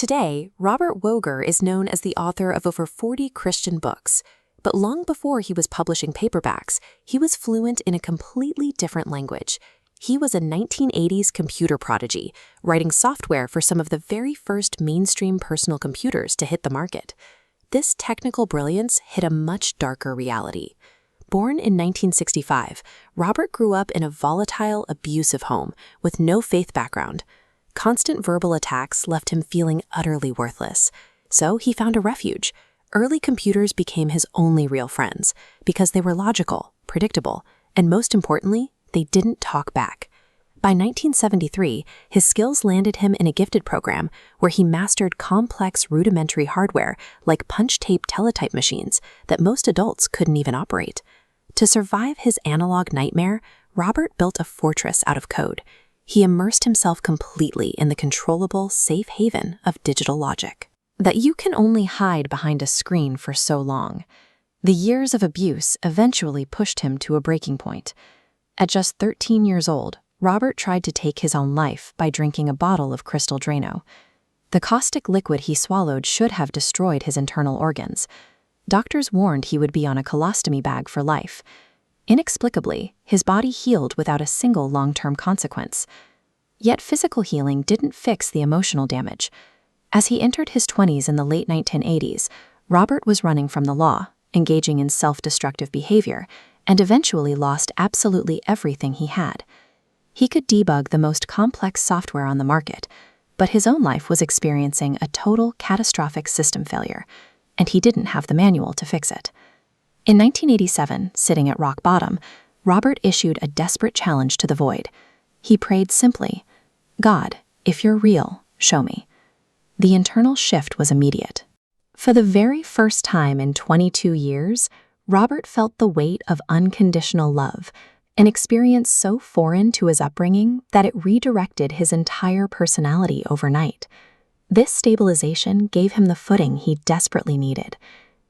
Today, Robert Woeger is known as the author of over 40 Christian books, but long before he was publishing paperbacks, he was fluent in a completely different language. He was a 1980s computer prodigy, writing software for some of the very first mainstream personal computers to hit the market. This technical brilliance hit a much darker reality. Born in 1965, Robert grew up in a volatile, abusive home with no faith background. Constant verbal attacks left him feeling utterly worthless. So he found a refuge. Early computers became his only real friends because they were logical, predictable, and most importantly, they didn't talk back. By 1973, his skills landed him in a gifted program where he mastered complex rudimentary hardware like punch-tape teletype machines that most adults couldn't even operate. To survive his analog nightmare, Robert built a fortress out of code. He immersed himself completely in the controllable, safe haven of digital logic. That you can only hide behind a screen for so long. The years of abuse eventually pushed him to a breaking point. At just 13 years old, Robert tried to take his own life by drinking a bottle of Crystal Drano. The caustic liquid he swallowed should have destroyed his internal organs. Doctors warned he would be on a colostomy bag for life. Inexplicably, his body healed without a single long-term consequence. Yet physical healing didn't fix the emotional damage. As he entered his 20s in the late 1980s, Robert was running from the law, engaging in self-destructive behavior, and eventually lost absolutely everything he had. He could debug the most complex software on the market, but his own life was experiencing a total catastrophic system failure, and he didn't have the manual to fix it. In 1987, sitting at rock bottom, Robert issued a desperate challenge to the void. He prayed simply, "God, if you're real, show me." The internal shift was immediate. For the very first time in 22 years, Robert felt the weight of unconditional love, an experience so foreign to his upbringing that it redirected his entire personality overnight. This stabilization gave him the footing he desperately needed.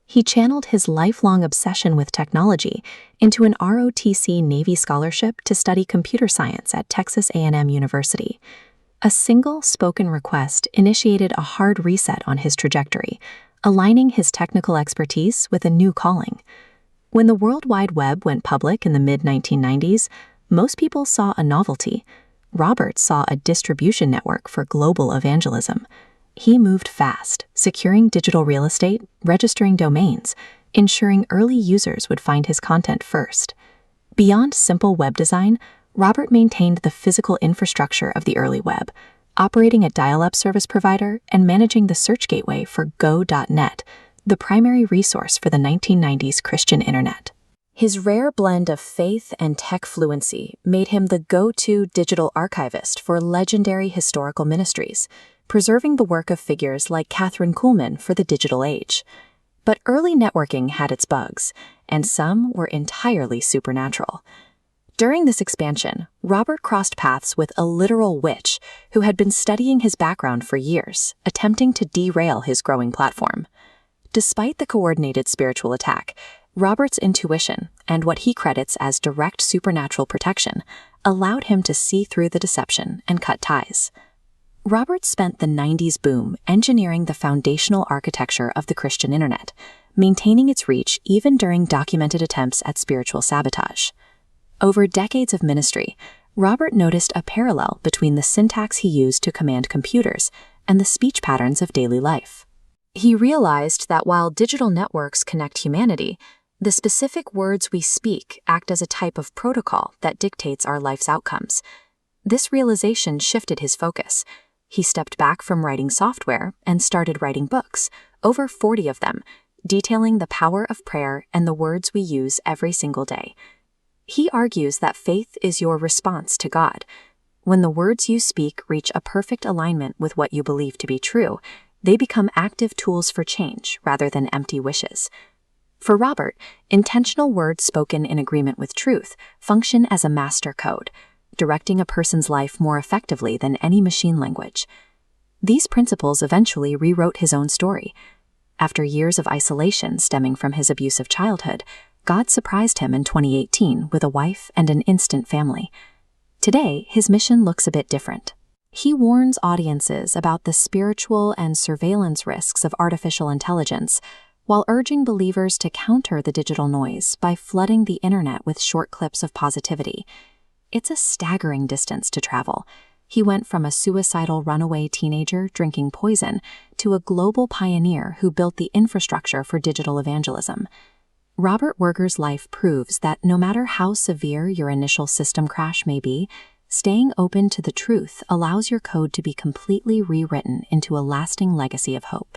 He channeled his lifelong obsession with technology into an ROTC Navy scholarship to study computer science at Texas A&M University. A single spoken request initiated a hard reset on his trajectory, aligning his technical expertise with a new calling. When the World Wide Web went public in the mid-1990s, most people saw a novelty. Robert saw a distribution network for global evangelism. He moved fast, securing digital real estate, registering domains, ensuring early users would find his content first. Beyond simple web design, Robert maintained the physical infrastructure of the early web, operating a dial-up service provider and managing the search gateway for Go.net, the primary resource for the 1990s Christian internet. His rare blend of faith and tech fluency made him the go-to digital archivist for legendary historical ministries, preserving the work of figures like Catherine Kuhlman for the digital age. But early networking had its bugs, and some were entirely supernatural. During this expansion, Robert crossed paths with a literal witch who had been studying his background for years, attempting to derail his growing platform. Despite the coordinated spiritual attack, Robert's intuition, and what he credits as direct supernatural protection, allowed him to see through the deception and cut ties. Robert spent the 90s boom engineering the foundational architecture of the Christian internet, maintaining its reach even during documented attempts at spiritual sabotage. Over decades of ministry, Robert noticed a parallel between the syntax he used to command computers and the speech patterns of daily life. He realized that while digital networks connect humanity, the specific words we speak act as a type of protocol that dictates our life's outcomes. This realization shifted his focus. He stepped back from writing software and started writing books, over 40 of them, detailing the power of prayer and the words we use every single day. He argues that faith is your response to God. When the words you speak reach a perfect alignment with what you believe to be true, they become active tools for change rather than empty wishes. For Robert, intentional words spoken in agreement with truth function as a master code, directing a person's life more effectively than any machine language. These principles eventually rewrote his own story. After years of isolation stemming from his abusive childhood, God surprised him in 2018 with a wife and an instant family. Today, his mission looks a bit different. He warns audiences about the spiritual and surveillance risks of artificial intelligence, while urging believers to counter the digital noise by flooding the internet with short clips of positivity. It's a staggering distance to travel. He went from a suicidal runaway teenager drinking poison to a global pioneer who built the infrastructure for digital evangelism. Robert Woeger's life proves that no matter how severe your initial system crash may be, staying open to the truth allows your code to be completely rewritten into a lasting legacy of hope.